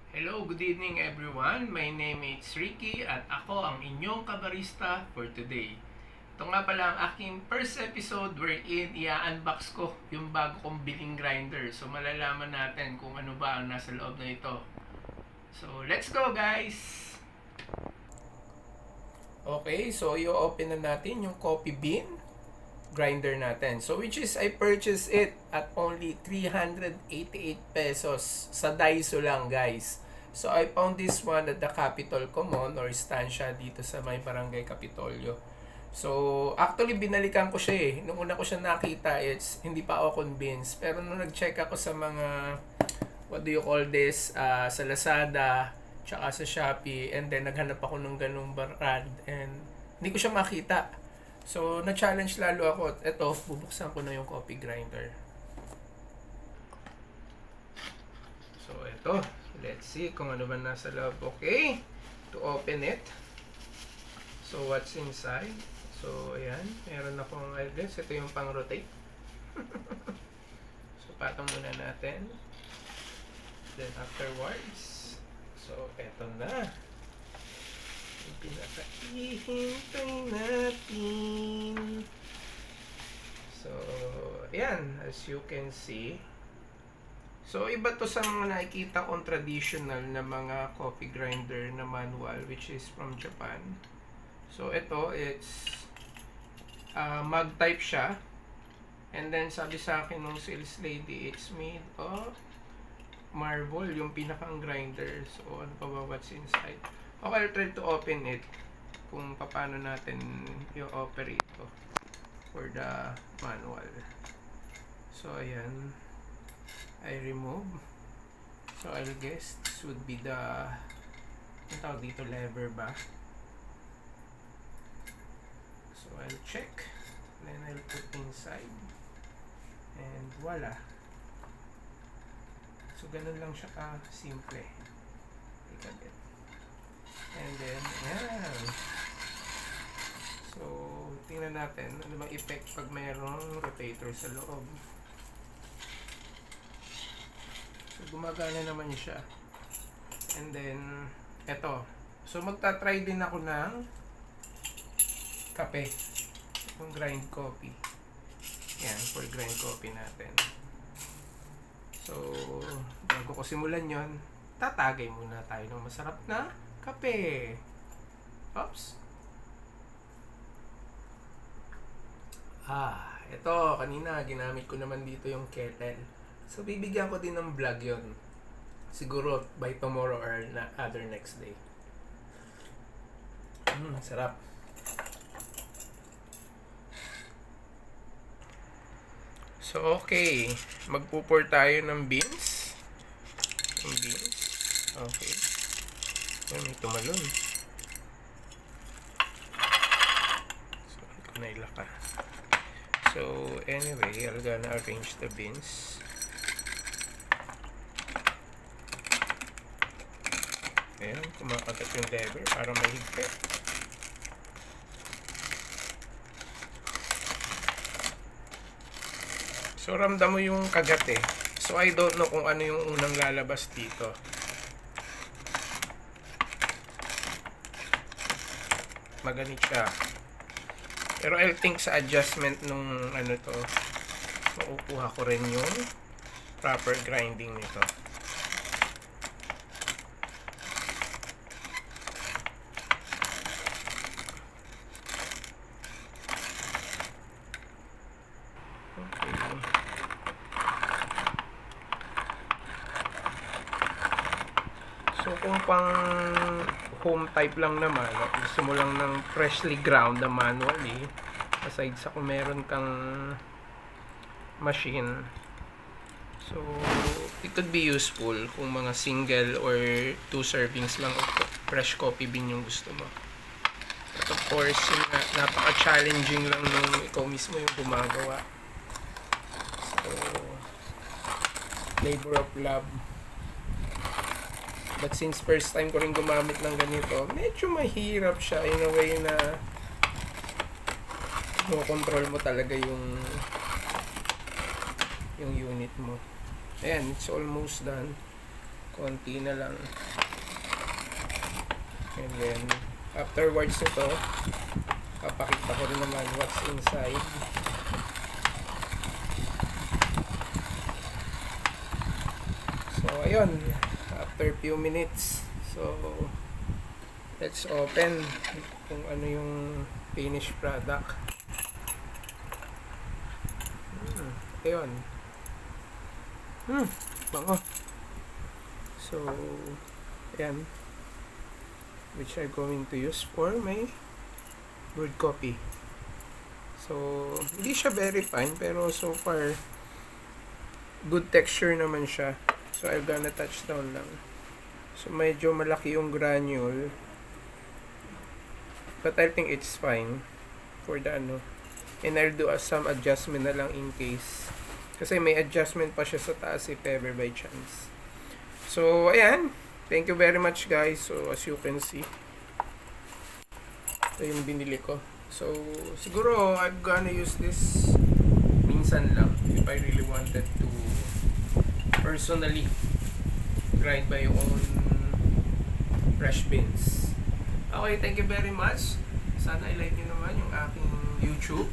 Hello, good evening everyone. My name is Ricky at ako ang inyong kabarista for today. Ito nga pala ang aking first episode wherein i-unbox ko yung bago kong biling grinder. So malalaman natin kung ano ba ang nasa loob na ito. So let's go guys! Okay, so i-open na natin yung coffee bean grinder natin. So which is I purchased it at only 388 pesos sa Daiso lang guys. So I found this one at the Capitol Common or Estancia dito sa may Barangay Capitolio. So actually binalikan ko siya eh. Nung una ko siya nakita, hindi pa ako convinced. Pero nung nag-check ako sa mga what do you call this sa Lazada tsaka sa Shopee, and then naghanap ako ng ganung brand and hindi ko siya makita. So, na-challenge lalo ako. Ito, bubuksan ko na yung coffee grinder. So, ito. Let's see kung ano ba nasa loob. Okay. To open it. So, what's inside? So, ayan. Meron akong, I guess, ito yung pang-rotate. So, patong muna natin. Then, afterwards. So, eto na. Pinaka-ihintay natin. So, ayan, as you can see. So, iba to sa mga nakikita kong traditional na mga coffee grinder na manual, which is from Japan. So, ito, it's mug type siya. And then, sabi sa akin nung sales lady, it's made of marble, yung pinakang grinder. So, ano pa ba what's inside? Okay, I'll try to open it kung paano natin i-operate ito for the manual. So, ayan. I remove. So, I'll guess this would be the ang tawag dito, lever ba? So, I'll check. Then, I'll put inside. And voila. So, ganun lang siya ka-simple. Take a bit. And then, ayan. So, tingnan natin ano bang effect pag mayroong rotator sa loob. So, gumagana naman siya. And then, eto. So, magta-try din ako ng kape. Yung grind coffee. Yan, for grind coffee natin. So, bago ko simulan yon, tatagay muna tayo ng masarap na kape. Oops. Ito, kanina ginamit ko naman dito yung kettle. So, bibigyan ko din ng vlog yon. Siguro by tomorrow or other next day. Sarap. So, okay. Magpupur tayo ng beans. Yung beans. Okay. Ayan, may tumalon. So, hindi ko nailaka. So, anyway, I'm gonna arrange the beans. Ayan, kumakagat yung lever para mahigpit. So, ramdam mo yung kagat eh. So, I don't know kung ano yung unang lalabas dito. Maganit siya. Pero I think sa adjustment nung ano to, makukuha ko rin yung proper grinding nito. Okay. So kung pang home type lang naman, gusto mo lang ng freshly ground na manually, aside sa kung meron kang machine, so it could be useful kung mga single or 2 servings lang of fresh coffee bean yung gusto mo. But of course, napaka-challenging lang nung ikaw mismo yung gumagawa. So, labor of love. But since first time ko rin gumamit ng ganito, medyo mahirap siya in a way na control mo talaga yung unit mo. Ayan, it's almost done. konti na lang. And then afterwards ito, papakita ko rin naman what's inside. So ayun, after few minutes, so let's open kung ano yung finished product. Ayun. Bango. So ayan, which I'm going to use for my brewed coffee. So hindi siya very fine, pero so far good texture naman siya. So I'm gonna touch down lang. So medyo malaki yung granule, but I think it's fine for the ano. And I'll do some adjustment na lang in case, kasi may adjustment pa siya sa taas if ever by chance. So ayan, thank you very much guys. So as you can see, ito yung binili ko. So siguro I'm gonna use this minsan lang if I really wanted to personally grind my own fresh beans. Okay, thank you very much. Sana i-like nyo naman yung aking YouTube.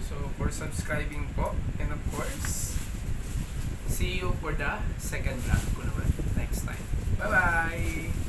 So for subscribing po, and of course, see you for the second vlog ko naman next time. Bye bye!